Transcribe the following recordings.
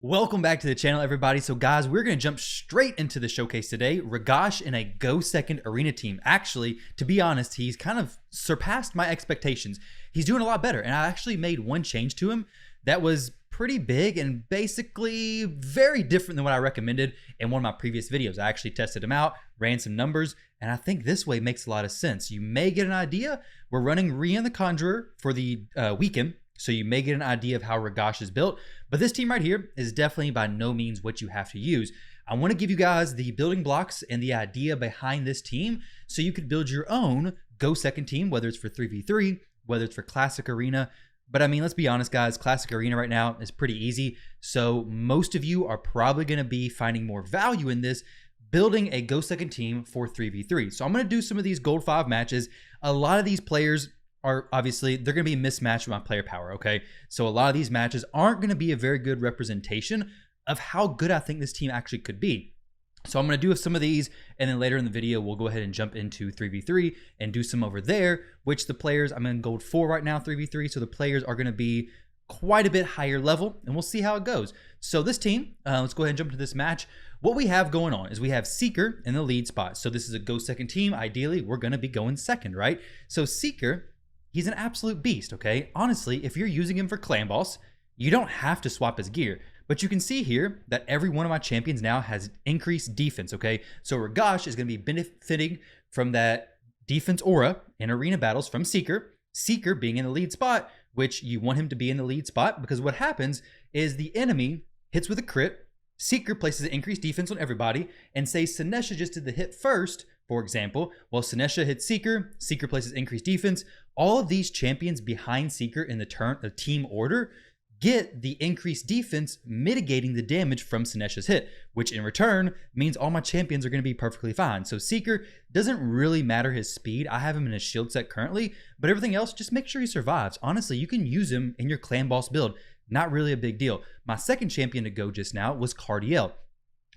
Welcome back to the channel, everybody. So guys, we're going to jump straight into the showcase today. Ragash in a Go Second Arena team. Actually, to be honest, he's kind of surpassed my expectations. He's doing a lot better, and I actually made one change to him that was pretty big and basically very different than what I recommended in one of my previous videos. I actually tested him out, ran some numbers, and I think this way makes a lot of sense. You may get an idea. We're running Rian the Conjurer for the weekend, so you may get an idea of how Ragash is built. But this team right here is definitely by no means what you have to use. I want to give you guys the building blocks and the idea behind this team so you could build your own Go Second team, whether it's for 3v3, whether it's for Classic Arena. But I mean, let's be honest, guys, Classic Arena right now is pretty easy. So most of you are probably going to be finding more value in this, building a Go Second team for 3v3. So I'm going to do some of these Gold 5 matches. A lot of these players are obviously, they're going to be mismatched with my player power, okay? So a lot of these matches aren't going to be a very good representation of how good I think this team actually could be. So I'm going to do some of these, and then later in the video, we'll go ahead and jump into 3v3 and do some over there, which the players, I'm in Gold 4 right now, 3v3, so the players are going to be quite a bit higher level, and we'll see how it goes. So this team, let's go ahead and jump into this match. What we have going on is we have Seeker in the lead spot. So this is a Go Second team. Ideally, we're going to be going second, right? So Seeker, he's an absolute beast, okay? Honestly, if you're using him for clan boss, you don't have to swap his gear. But you can see here that every one of my champions now has increased defense, okay? So Ragash is going to be benefiting from that defense aura in arena battles from Seeker. Seeker being in the lead spot, which you want him to be in the lead spot, because what happens is the enemy hits with a crit, Seeker places an increased defense on everybody, and say Sinesha just did the hit first, for example, while Sinesha hits Seeker, Seeker places increased defense. All of these champions behind Seeker in the team order get the increased defense, mitigating the damage from Sinesha's hit, which in return means all my champions are going to be perfectly fine. So Seeker doesn't really matter his speed. I have him in a shield set currently, but everything else, just make sure he survives. Honestly, you can use him in your clan boss build. Not really a big deal. My second champion to go just now was Cardiel.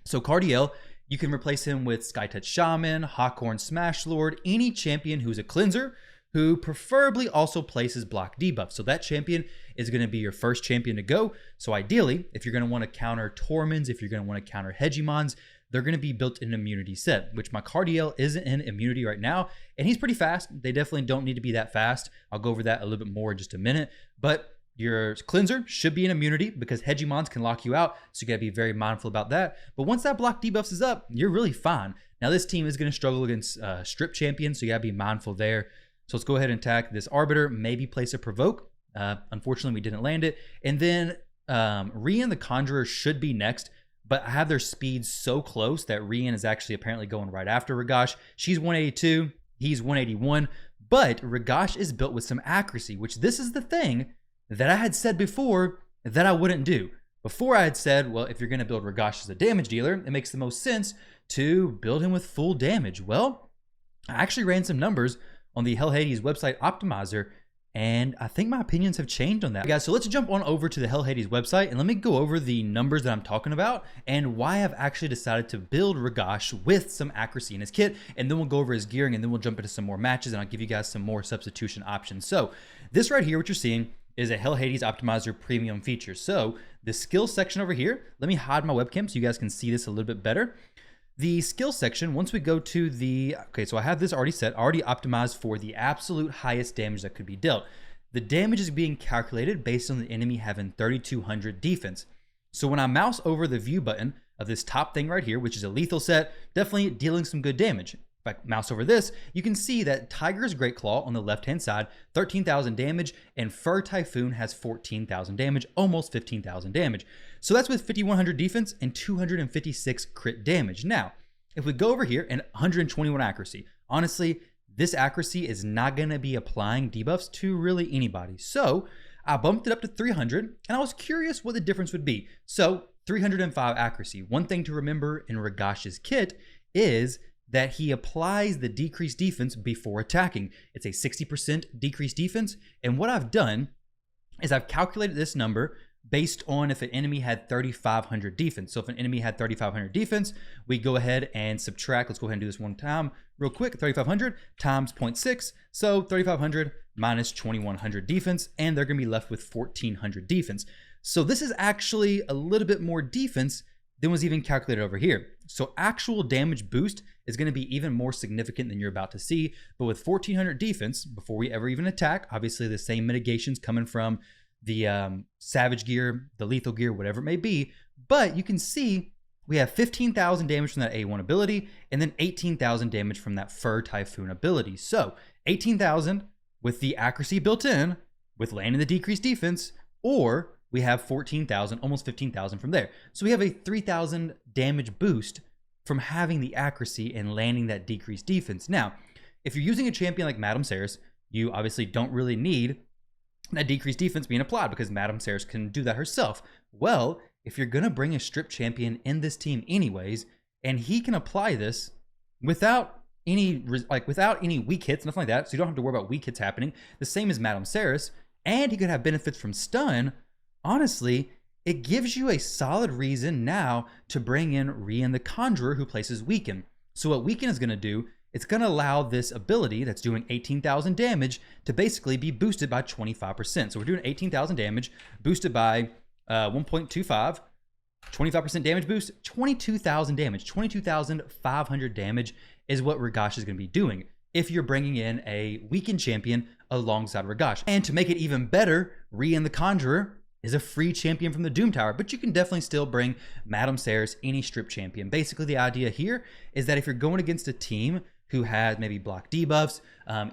So Cardiel, you can replace him with Skytouch Shaman, Hawkhorn Smash Lord, any champion who's a cleanser, who preferably also places block debuff. So that champion is going to be your first champion to go. So ideally, if you're going to want to counter Torments, if you're going to want to counter Hegemons, they're going to be built in an immunity set, which my Cardiel isn't in immunity right now, and he's pretty fast. They definitely don't need to be that fast. I'll go over that a little bit more in just a minute, but your cleanser should be in immunity because Hegemons can lock you out, so you gotta be very mindful about that. But once that block debuffs is up, you're really fine. Now this team is gonna struggle against strip champions, so you gotta be mindful there. So let's go ahead and attack this Arbiter, maybe place a provoke. Unfortunately, we didn't land it. And then Rian the Conjurer should be next, but I have their speeds so close that Rian is actually apparently going right after Ragash. She's 182, he's 181, but Ragash is built with some accuracy, which this is the thing that I had said before that I wouldn't do. Before I had said, well, if you're going to build Ragash as a damage dealer, it makes the most sense to build him with full damage. Well, I actually ran some numbers on the Hell Hades website optimizer, and I think my opinions have changed on that. Guys, so let's jump on over to the Hell Hades website and let me go over the numbers that I'm talking about and why I've actually decided to build Ragash with some accuracy in his kit, and then we'll go over his gearing, and then we'll jump into some more matches, and I'll give you guys some more substitution options. So this right here, what you're seeing, is a Hell Hades Optimizer premium feature. So the skills section over here, let me hide my webcam so you guys can see this a little bit better. The skills section, once we go to the, okay, so I have this already set, already optimized for the absolute highest damage that could be dealt. The damage is being calculated based on the enemy having 3,200 defense. So when I mouse over the view button of this top thing right here, which is a lethal set, definitely dealing some good damage. If I mouse over this, you can see that Tiger's Great Claw on the left-hand side, 13,000 damage, and Fur Typhoon has 14,000 damage, almost 15,000 damage. So that's with 5,100 defense and 256 crit damage. Now, if we go over here and 121 accuracy, honestly, this accuracy is not going to be applying debuffs to really anybody. So I bumped it up to 300, and I was curious what the difference would be. So 305 accuracy. One thing to remember in Ragash's kit is that he applies the decreased defense before attacking. It's a 60% decreased defense. And what I've done is I've calculated this number based on if an enemy had 3,500 defense. So if an enemy had 3,500 defense, we go ahead and subtract. Let's go ahead and do this one time real quick. 3,500 times 0.6. So 3,500 minus 2,100 defense, and they're going to be left with 1,400 defense. So this is actually a little bit more defense than was even calculated over here. So actual damage boost is going to be even more significant than you're about to see. But with 1400 defense, before we ever even attack, obviously the same mitigations coming from the savage gear, the lethal gear, whatever it may be. But you can see we have 15,000 damage from that A1 ability and then 18,000 damage from that Fur Typhoon ability. So 18,000 with the accuracy built in, with landing the decreased defense, or we have 14,000, almost 15,000 from there. So we have a 3,000 damage boost from having the accuracy and landing that decreased defense. Now, if you're using a champion like Madame Ceres, you obviously don't really need that decreased defense being applied because Madame Ceres can do that herself. Well, if you're going to bring a strip champion in this team anyways, and he can apply this without any weak hits, nothing like that, so you don't have to worry about weak hits happening, the same as Madame Ceres, and he could have benefits from stun, honestly, it gives you a solid reason now to bring in Rian the Conjurer, who places Weaken. So what Weaken is going to do, it's going to allow this ability that's doing 18,000 damage to basically be boosted by 25%. So we're doing 18,000 damage, boosted by 1.25, 25% damage boost, 22,000 damage, 22,500 damage is what Ragash is going to be doing if you're bringing in a weakened champion alongside Ragash. And to make it even better, Rian the Conjurer is a free champion from the Doom Tower, but you can definitely still bring Madame Ceres, any strip champion. Basically, the idea here is that if you're going against a team who has maybe block debuffs,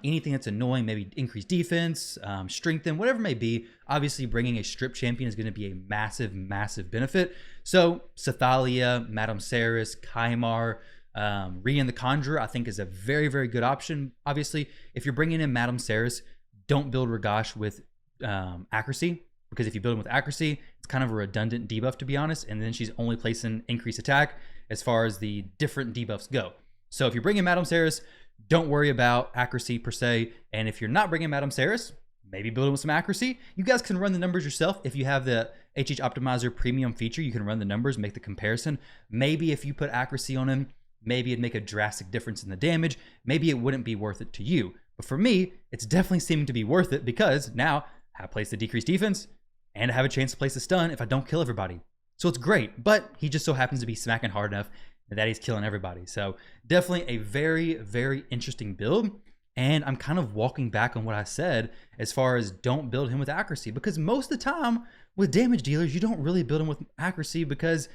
anything that's annoying, maybe increased defense, strengthen, whatever it may be, obviously bringing a strip champion is going to be a massive, massive benefit. So Sathalia, Madame Ceres, Kaimar, Rian the Conjurer, I think is a very, very good option. Obviously, if you're bringing in Madame Ceres, don't build Ragash with accuracy, because if you build him with accuracy, it's kind of a redundant debuff, to be honest, and then she's only placing increased attack as far as the different debuffs go. So if you're bringing Madame Ceres, don't worry about accuracy per se, and if you're not bringing Madame Ceres, maybe build him with some accuracy. You guys can run the numbers yourself. If you have the HH Optimizer Premium feature, you can run the numbers, make the comparison. Maybe if you put accuracy on him, maybe it'd make a drastic difference in the damage. Maybe it wouldn't be worth it to you. But for me, it's definitely seeming to be worth it because now I place the decreased defense and I have a chance to place a stun if I don't kill everybody. So it's great, but he just so happens to be smacking hard enough that he's killing everybody. So definitely a very, very interesting build. And I'm kind of walking back on what I said as far as don't build him with accuracy, because most of the time with damage dealers, you don't really build him with accuracy because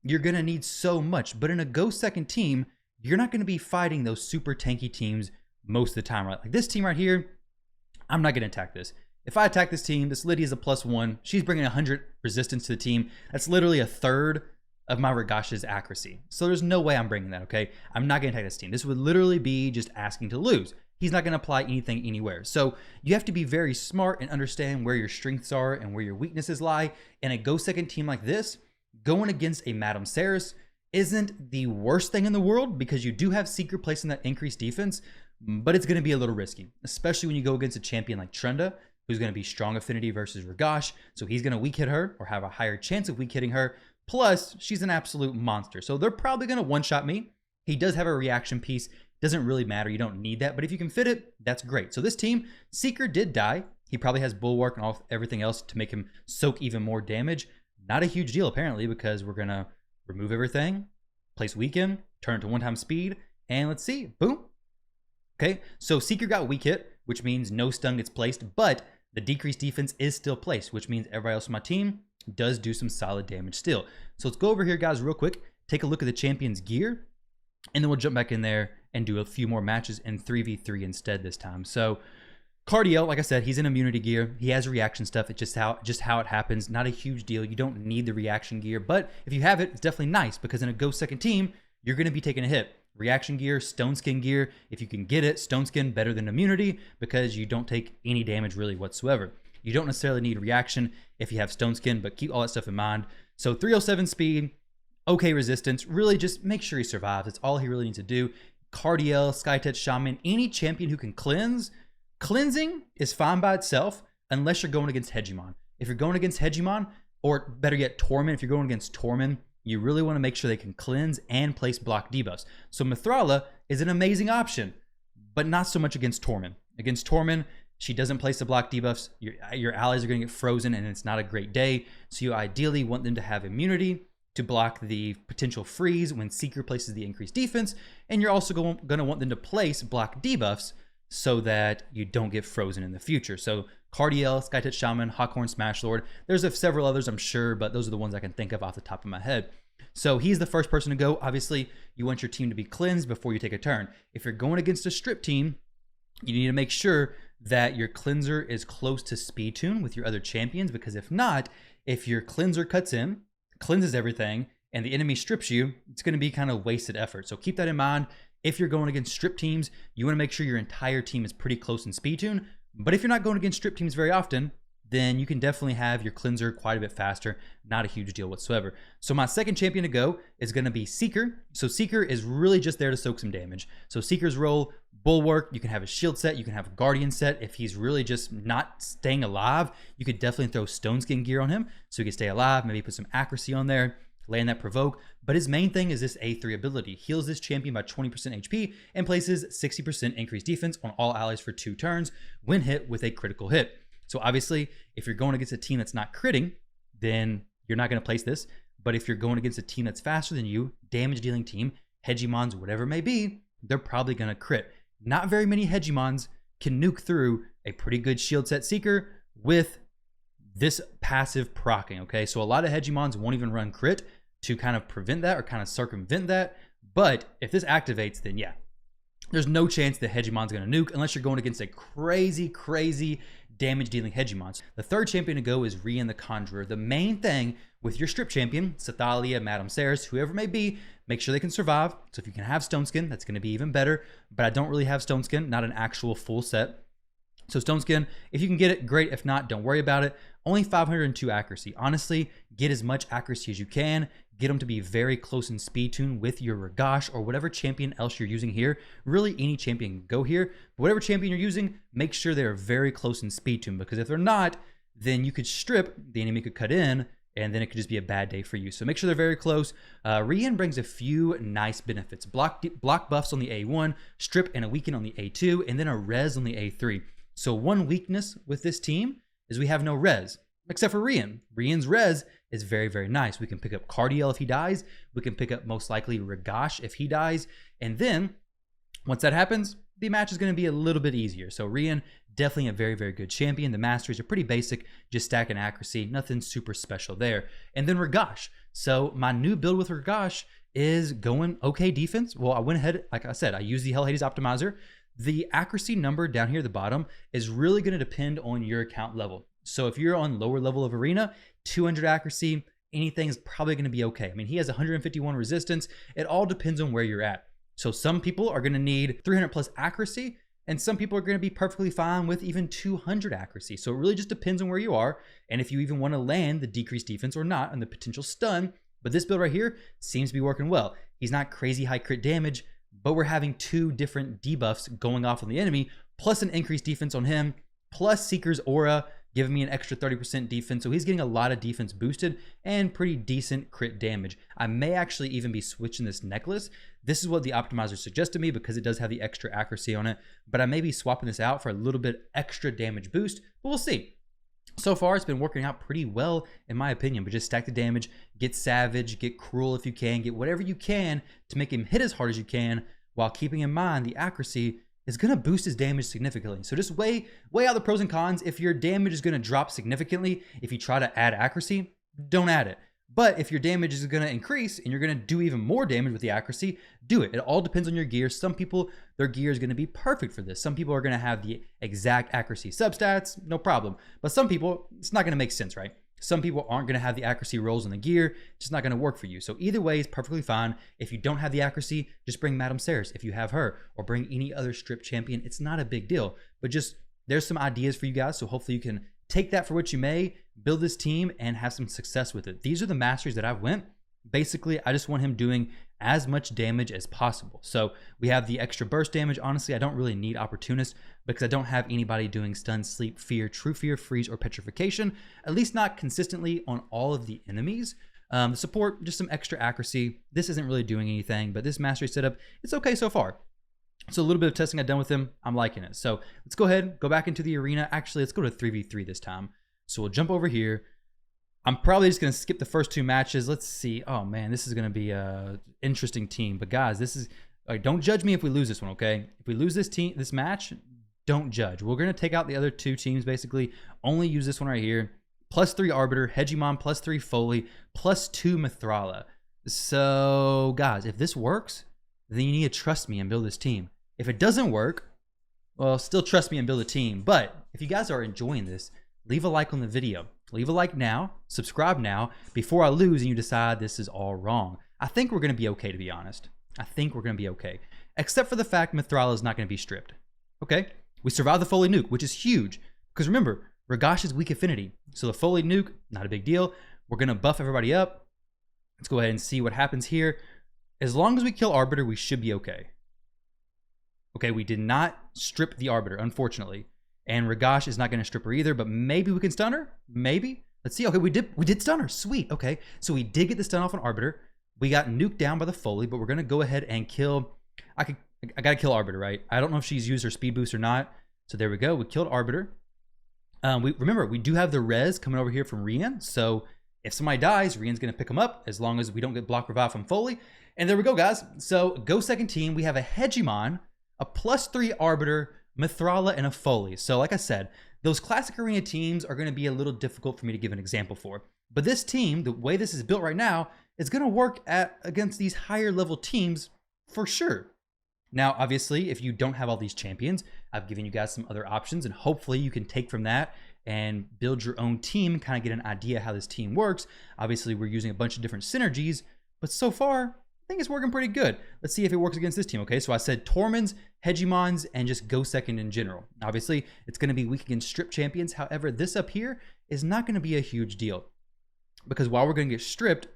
you're going to need so much. But in a go second team, you're not going to be fighting those super tanky teams most of the time, right? Like this team right here, I'm not going to attack this. If I attack this team, this Lydia is a +1. She's bringing 100 resistance to the team. That's literally a third of my Ragash's accuracy. So there's no way I'm bringing that, okay? I'm not going to attack this team. This would literally be just asking to lose. He's not going to apply anything anywhere. So you have to be very smart and understand where your strengths are and where your weaknesses lie. In a go second team like this, going against a Madame Ceres isn't the worst thing in the world because you do have secret place in that increased defense, but it's going to be a little risky, especially when you go against a champion like Trenda, who's going to be strong affinity versus Ragash. So he's going to weak hit her or have a higher chance of weak hitting her. Plus, she's an absolute monster. So they're probably going to one-shot me. He does have a reaction piece. Doesn't really matter. You don't need that. But if you can fit it, that's great. So this team, Seeker did die. He probably has Bulwark and everything else to make him soak even more damage. Not a huge deal, apparently, because we're going to remove everything, place Weaken, turn it to one-time speed, and let's see. Boom. Okay, so Seeker got weak hit, which means no stun gets placed, but the decreased defense is still placed, which means everybody else on my team does do some solid damage still. So let's go over here, guys, real quick. Take a look at the champion's gear, and then we'll jump back in there and do a few more matches in 3v3 instead this time. So Cardiel, like I said, he's in immunity gear. He has reaction stuff. It's just how it happens. Not a huge deal. You don't need the reaction gear, but if you have it, it's definitely nice because in a go second team, you're going to be taking a hit. Reaction gear, stone skin gear, if you can get it, stone skin better than immunity because you don't take any damage really whatsoever. You don't necessarily need reaction if you have stone skin, but keep all that stuff in mind. So 307 speed, okay resistance, really just make sure he survives. That's all he really needs to do. Cardiel, Skytouch Shaman, any champion who can cleanse, cleansing is fine by itself unless you're going against Hegemon. If you're going against Hegemon, or better yet, Torment, if you're going against Torment, you really want to make sure they can cleanse and place block debuffs. So Mithrala is an amazing option, but not so much against Torment. Against Torment, She doesn't place the block debuffs. Your allies are going to get frozen, and it's not a great day. So you ideally want them to have immunity to block the potential freeze when Seeker places the increased defense, and you're also going to want them to place block debuffs so that you don't get frozen in the future. So Cardiel, Skytouch Shaman, Hawkhorn Smash Lord. There's several others, I'm sure, but those are the ones I can think of off the top of my head. So he's the first person to go. Obviously, you want your team to be cleansed before you take a turn. If you're going against a strip team, you need to make sure that your cleanser is close to speed tune with your other champions, because if not, if your cleanser cuts in, cleanses everything, and the enemy strips you, it's going to be kind of wasted effort. So keep that in mind. If you're going against strip teams, you want to make sure your entire team is pretty close in speed tune. But if you're not going against strip teams very often, then you can definitely have your cleanser quite a bit faster. Not a huge deal whatsoever. So my second champion to go is going to be Seeker. So Seeker is really just there to soak some damage. So Seeker's role, Bulwark, you can have a shield set, you can have a guardian set. If he's really just not staying alive, you could definitely throw Stone Skin gear on him so he can stay alive, maybe put some accuracy on there, land that provoke. But his main thing is this A3 ability. Heals this champion by 20% HP and places 60% increased defense on all allies for 2 turns when hit with a critical hit. So obviously, if you're going against a team that's not critting, then you're not going to place this. But if you're going against a team that's faster than you, damage dealing team, Hegemons, whatever it may be, they're probably going to crit. Not very many Hegemons can nuke through a pretty good shield set Seeker with this passive procking, okay? So a lot of Hegemons won't even run crit to kind of prevent that or kind of circumvent that. But if this activates, then yeah, there's no chance that Hegemon's going to nuke unless you're going against a crazy damage dealing Hegemons. The third champion to go is Rian the Conjurer. The main thing with your strip champion, Sathalia, Madame Ceres, whoever it may be, make sure they can survive. So if you can have Stone Skin, that's going to be even better. But I don't really have Stone Skin, not an actual full set. So Stone Skin, if you can get it, great. If not, don't worry about it. Only 502 accuracy. Honestly, get as much accuracy as you can. Get them to be very close in speed tune with your Ragash or whatever champion else you're using here. Really, any champion can go here. But whatever champion you're using, make sure they're very close in speed tune, because if they're not, then you could strip, the enemy could cut in, and then it could just be a bad day for you. So make sure they're very close. Rian brings a few nice benefits. Block buffs on the A1, strip and a weaken on the A2, and then a res on the A3. So one weakness with this team is we have no res, except for Rian. Rian's res is very nice. We can pick up Cardiel if he dies. We can pick up most likely Ragash if he dies. And then once that happens, the match is going to be a little bit easier. So Rian, definitely a very good champion. The masteries are pretty basic, just stacking accuracy, nothing super special there. And then Ragash. So my new build with Ragash is going okay defense. Well, I went ahead, like I said, I used the Hell Hades optimizer. The accuracy number down here at the bottom is really going to depend on your account level. So if you're on lower level of arena, 200 accuracy, anything is probably going to be okay. I mean, he has 151 resistance. It all depends on where you're at. So some people are going to need 300 plus accuracy, and some people are going to be perfectly fine with even 200 accuracy. So it really just depends on where you are, and if you even want to land the decreased defense or not on the potential stun. But this build right here seems to be working well. He's not crazy high crit damage, but we're having 2 different debuffs going off on the enemy, plus an increased defense on him, plus Seeker's aura, giving me an extra 30% defense. So he's getting a lot of defense boosted and pretty decent crit damage. I may actually even be switching this necklace. This is what the optimizer suggested me because it does have the extra accuracy on it, but I may be swapping this out for a little bit extra damage boost, but we'll see. So far, it's been working out pretty well in my opinion, but just stack the damage, get savage, get cruel if you can, get whatever you can to make him hit as hard as you can while keeping in mind the accuracy is going to boost his damage significantly. So just weigh out the pros and cons. If your damage is going to drop significantly, if you try to add accuracy, don't add it. But if your damage is going to increase and you're going to do even more damage with the accuracy, do it. It all depends on your gear. Some people, their gear is going to be perfect for this. Some people are going to have the exact accuracy substats, no problem. But some people, it's not going to make sense, right? Some people aren't going to have the accuracy rolls in the gear. It's just not going to work for you. So either way is perfectly fine. If you don't have the accuracy, just bring Madame Ceres if you have her, or bring any other strip champion. It's not a big deal, but just there's some ideas for you guys. So hopefully you can take that for what you may, build this team, and have some success with it. These are the masteries that I've went. Basically, I just want him doing as much damage as possible. So we have the extra burst damage. Honestly, I don't really need Opportunist because I don't have anybody doing stun, sleep, fear, true fear, freeze, or petrification, at least not consistently on all of the enemies. The support, just some extra accuracy. This isn't really doing anything, but this mastery setup, it's okay so far. So a little bit of testing I've done with him. I'm liking it. So let's go ahead, go back into the arena. Actually, let's go to 3v3 this time. So we'll jump over here. I'm probably just going to skip the first 2 matches. Let's see. Oh, man, this is going to be an interesting team. But, guys, this is don't judge me if we lose this one, okay? If we lose this match, don't judge. We're going to take out the other 2 teams, basically. Only use this one right here. +3 Arbiter, Hegemon, +3 Foley, +2 Mithrala. So, guys, if this works, then you need to trust me and build this team. If it doesn't work, well, still trust me and build a team. But if you guys are enjoying this, leave a like on the video. Leave a like now, subscribe now, before I lose and you decide this is all wrong. I think we're going to be okay, to be honest. I think we're going to be okay. Except for the fact Mithrala is not going to be stripped. Okay? We survived the Foley nuke, which is huge. Because remember, Ragash is weak affinity. So the Foley nuke, not a big deal. We're going to buff everybody up. Let's go ahead and see what happens here. As long as we kill Arbiter, we should be okay. Okay, we did not strip the Arbiter, unfortunately. And Ragash is not going to strip her either, but maybe we can stun her? Maybe. Let's see. Okay, we did stun her. Sweet. Okay, so we did get the stun off on Arbiter. We got nuked down by the Foley, but we're going to go ahead and kill... I got to kill Arbiter, right? I don't know if she's used her speed boost or not. So there we go. We killed Arbiter. Remember, we do have the res coming over here from Rian. So if somebody dies, Rian's going to pick them up as long as we don't get block revive from Foley. And there we go, guys. So go second team. We have a Hegemon, a +3 Arbiter, Mithrala, and a Foley. So like I said, those classic arena teams are going to be a little difficult for me to give an example for. But this team, the way this is built right now, is going to work against these higher level teams for sure. Now, obviously, if you don't have all these champions, I've given you guys some other options, and hopefully you can take from that and build your own team, kind of get an idea how this team works. Obviously, we're using a bunch of different synergies, but so far, I think it's working pretty good. Let's see if it works against this team, okay? So I said Torments, Hegemons, and just go second in general. Obviously, it's going to be weak against strip champions. However, this up here is not going to be a huge deal because while we're going to get stripped,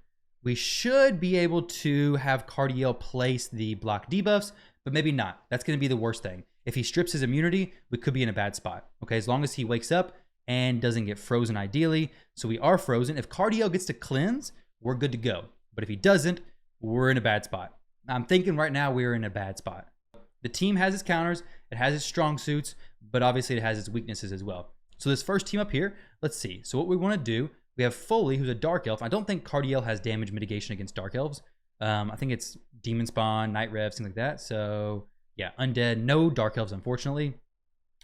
we should be able to have Cardiel place the block debuffs, but maybe not. That's going to be the worst thing. If he strips his immunity, we could be in a bad spot, okay? As long as he wakes up and doesn't get frozen ideally. So we are frozen. If Cardiel gets to cleanse, we're good to go. But if he doesn't, we're in a bad spot. I'm thinking right now we're in a bad spot. The team has its counters, it has its strong suits, but obviously it has its weaknesses as well. So this first team up here, let's see. So what we want to do, we have Foley, who's a Dark Elf. I don't think Cardiel has damage mitigation against Dark Elves. I think it's Demon Spawn, Night Revs, things like that. So yeah, Undead, no Dark Elves, unfortunately.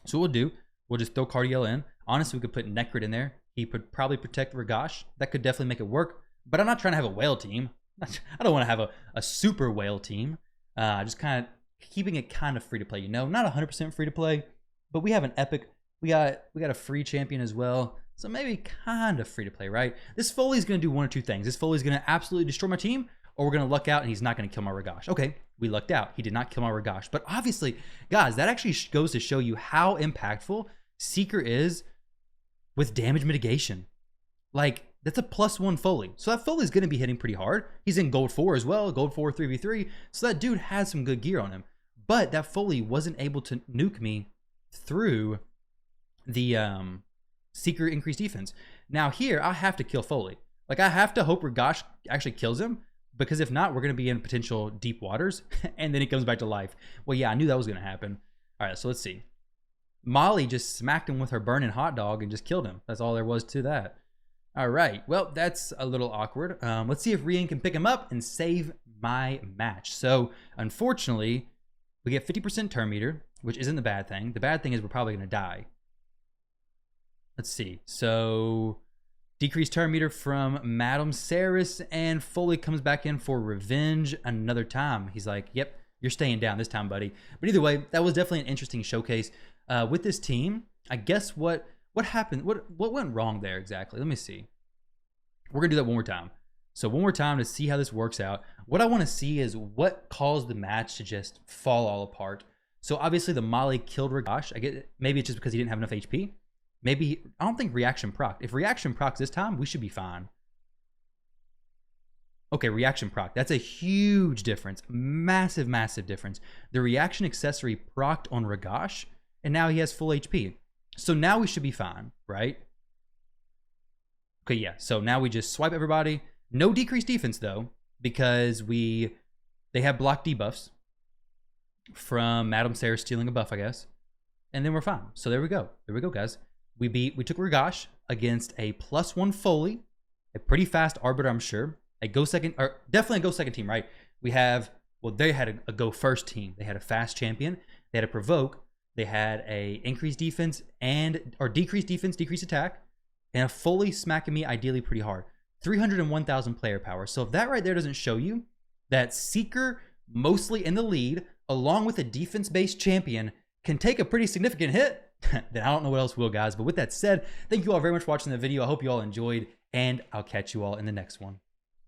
So what we'll do, we'll just throw Cardiel in. Honestly, we could put Necrit in there. He could probably protect Ragash. That could definitely make it work, but I'm not trying to have a whale team. I don't want to have a super whale team. Just kind of keeping it kind of free to play, you know, not 100% free to play, but we have an epic. We got a free champion as well, so maybe kind of free to play, right? This Foley's going to do one or two things. This Foley's going to absolutely destroy my team, or we're going to luck out and he's not going to kill my Ragash. Okay, we lucked out. He did not kill my Ragash, but obviously, guys, that actually goes to show you how impactful Seeker is with damage mitigation. Like, that's a +1 Foley. So that Foley's going to be hitting pretty hard. He's in gold 4 as well, gold 4 3v3. So that dude has some good gear on him. But that Foley wasn't able to nuke me through the Seeker increased defense. Now here, I have to kill Foley. Like, I have to hope Ragash actually kills him, because if not, we're going to be in potential deep waters, and then he comes back to life. Well, yeah, I knew that was going to happen. All right, so let's see. Molly just smacked him with her burning hot dog and just killed him. That's all there was to that. All right, well, that's a little awkward. Let's see if Rian can pick him up and save my match. So, unfortunately, we get 50% turn meter, which isn't the bad thing. The bad thing is we're probably going to die. Let's see. So, decreased turn meter from Madam Saris, and Foley comes back in for revenge another time. He's like, yep, you're staying down this time, buddy. But either way, that was definitely an interesting showcase. With this team, I guess what happened? What went wrong there exactly? Let me see. We're gonna do that one more time. So one more time to see how this works out. What I want to see is what caused the match to just fall all apart. So obviously the Molly killed Ragash. I get it. Maybe it's just because he didn't have enough HP. Maybe I don't think reaction proc. If reaction procs this time, we should be fine. Okay, reaction proc. That's a huge difference. Massive, massive difference. The reaction accessory procced on Ragash, and now he has full HP. So now we should be fine, right? Okay, yeah. So now we just swipe everybody. No decreased defense though, because they have block debuffs. from Madam Sarah stealing a buff, I guess. And then we're fine. So there we go. There we go, guys. We took Ragash against a +1 Foley, a pretty fast Arbiter, I'm sure. A go second, or definitely a go second team, right? We have, well, they had a go first team. They had a fast champion. They had a provoke. They had a increased defense or decreased defense, decreased attack, and a Foley smacking me ideally pretty hard. 301,000 player power. So if that right there doesn't show you that Seeker, mostly in the lead, along with a defense-based champion, can take a pretty significant hit, then I don't know what else will, guys. But with that said, thank you all very much for watching the video. I hope you all enjoyed, and I'll catch you all in the next one.